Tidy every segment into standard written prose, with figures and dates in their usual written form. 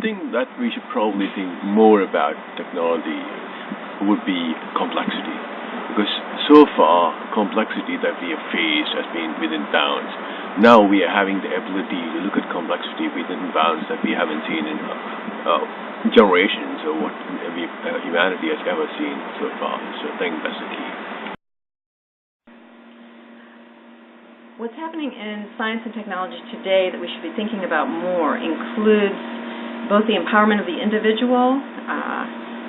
thing that we should probably think more about technology would be complexity. Because so far, complexity that we have faced has been within bounds. Now we are having the ability to look at complexity within bounds that we haven't seen in generations or what humanity has ever seen so far. So I think that's the key. What's happening in science and technology today that we should be thinking about more includes both the empowerment of the individual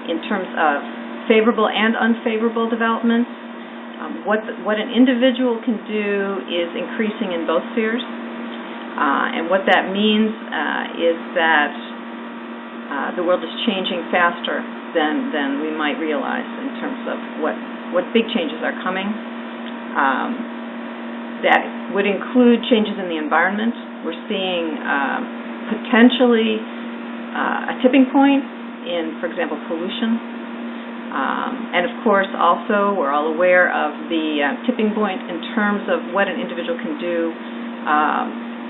in terms of favorable and unfavorable developments. What an individual can do is increasing in both spheres, and what that means is that the world is changing faster than we might realize in terms of what big changes are coming. That would include changes in the environment. We're seeing potentially a tipping point in, for example, pollution. And of course, also, we're all aware of the tipping point in terms of what an individual can do.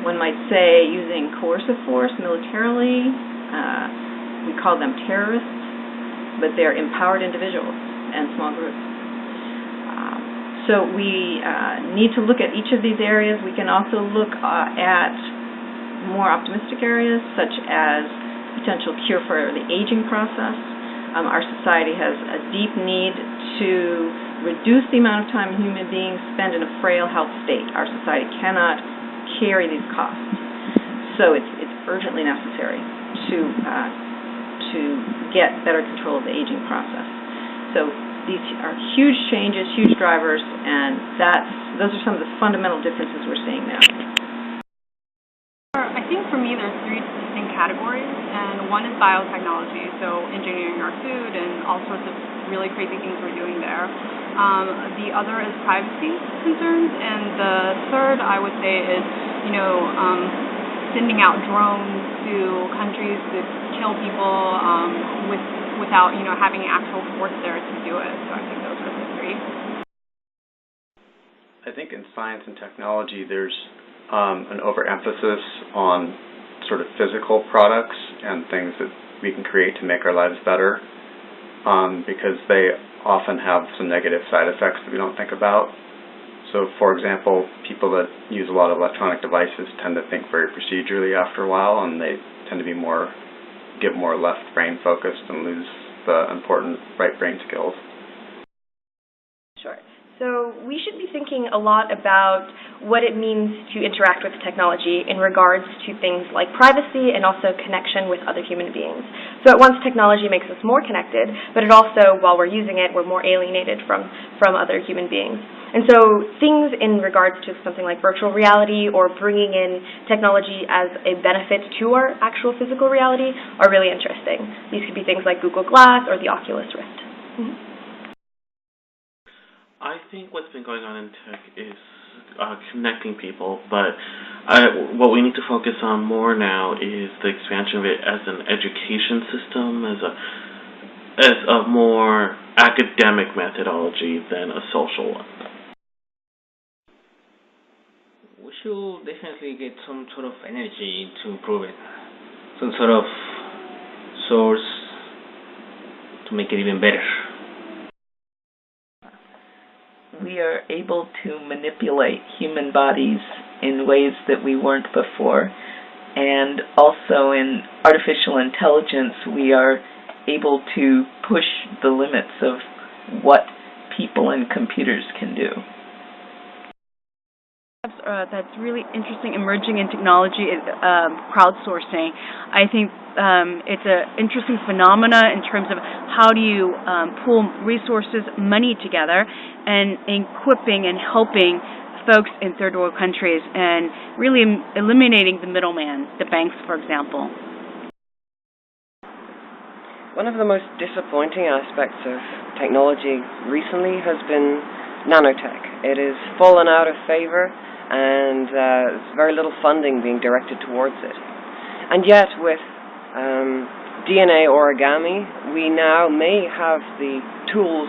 One might say using coercive force militarily. We call them terrorists, but they're empowered individuals and small groups. So we need to look at each of these areas. We can also look at more optimistic areas, such as potential cure for the aging process. Our society has a deep need to reduce the amount of time human beings spend in a frail health state. Our society cannot carry these costs. So it's urgently necessary to get better control of the aging process. So these are huge changes, huge drivers, and those are some of the fundamental differences we're seeing now. I think for me there's three distinct categories, and one is biotechnology, so engineering our food and all sorts of really crazy things we're doing there. The other is privacy concerns, and the third I would say is, sending out drones to countries to kill people without having actual force there to do it. So I think those are the three. I think in science and technology there's an overemphasis on sort of physical products and things that we can create to make our lives better, because they often have some negative side effects that we don't think about. So, for example, people that use a lot of electronic devices tend to think very procedurally after a while, and they tend to get more left brain focused and lose the important right brain skills. Sure. So we should be thinking a lot about what it means to interact with technology in regards to things like privacy and also connection with other human beings. So at once technology makes us more connected, but it also, while we're using it, we're more alienated from other human beings. And so things in regards to something like virtual reality or bringing in technology as a benefit to our actual physical reality are really interesting. These could be things like Google Glass or the Oculus Rift. Mm-hmm. I think what's been going on in tech is connecting people, but what we need to focus on more now is the expansion of it as an education system, as a more academic methodology than a social one. We should definitely get some sort of energy to improve it, some sort of source to make it even better. We are able to manipulate human bodies in ways that we weren't before. And also in artificial intelligence, we are able to push the limits of what people and computers can do. That's really interesting emerging in technology, crowdsourcing. I think it's an interesting phenomena in terms of how do you pool resources, money together, and equipping and helping folks in third world countries and really eliminating the middleman, the banks, for example. One of the most disappointing aspects of technology recently has been nanotech. It has fallen out of favor, and there's very little funding being directed towards it. And yet with DNA origami, we now may have the tools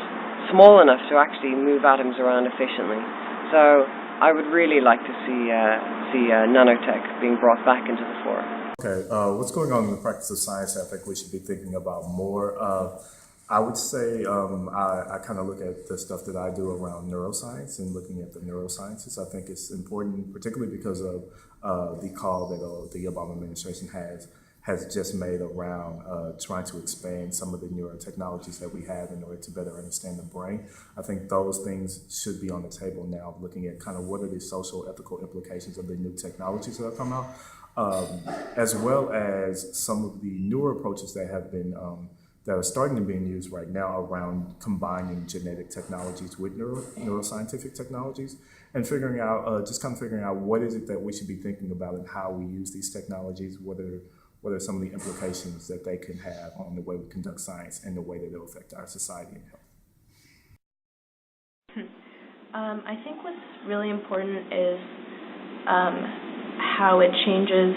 small enough to actually move atoms around efficiently. So I would really like to see nanotech being brought back into the fore. Okay, what's going on in the practice of science I think we should be thinking about more? I would say I kind of look at the stuff that I do around neuroscience and looking at the neurosciences. I think it's important, particularly because of the call that the Obama administration has just made around trying to expand some of the neurotechnologies that we have in order to better understand the brain. I think those things should be on the table now, looking at kind of what are the social, ethical implications of the new technologies that have come out, as well as some of the newer approaches that have been that are starting to be used right now around combining genetic technologies with neuroscientific technologies, and figuring out what is it that we should be thinking about and how we use these technologies, what are some of the implications that they can have on the way we conduct science and the way that it'll affect our society and health. I think what's really important is how it changes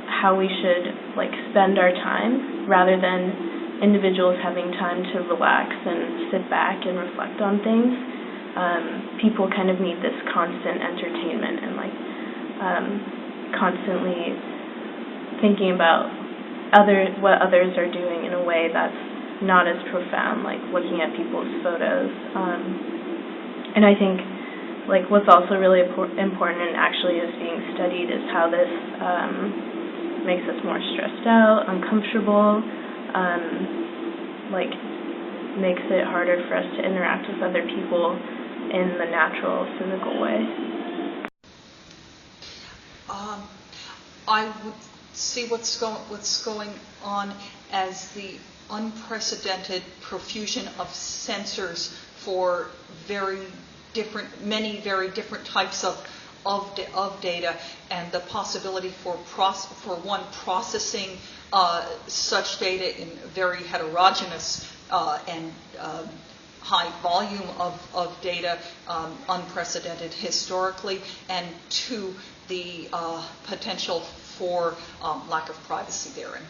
how we should spend our time, rather than individuals having time to relax and sit back and reflect on things. People kind of need this constant entertainment and constantly thinking about what others are doing in a way that's not as profound, like looking at people's photos. And I think what's also really important and actually is being studied is how this makes us more stressed out, uncomfortable, makes it harder for us to interact with other people in the natural, physical way. I would see what's going on as the unprecedented profusion of sensors for many very different types of data, and the possibility for processing such data in very heterogeneous and high volume of data, unprecedented historically, and to the potential for lack of privacy therein.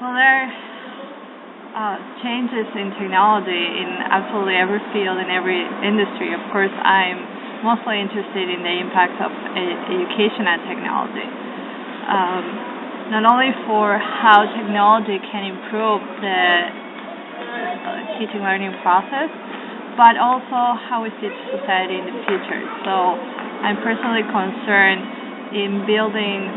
Well, there are changes in technology in absolutely every field, in every industry. Of course, I'm mostly interested in the impact of education and technology. Not only for how technology can improve the teaching learning process, but also how we see society in the future. So I'm personally concerned in building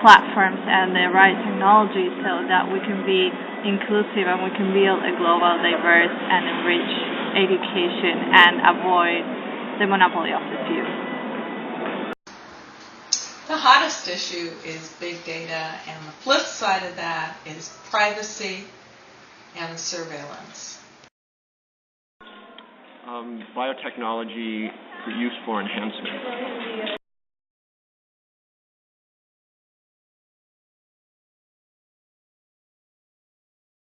platforms and the right technology so that we can be inclusive and we can build a global, diverse, and enriched education and avoid the monopoly of the few. The hottest issue is big data, and the flip side of that is privacy and surveillance. Biotechnology for use for enhancement.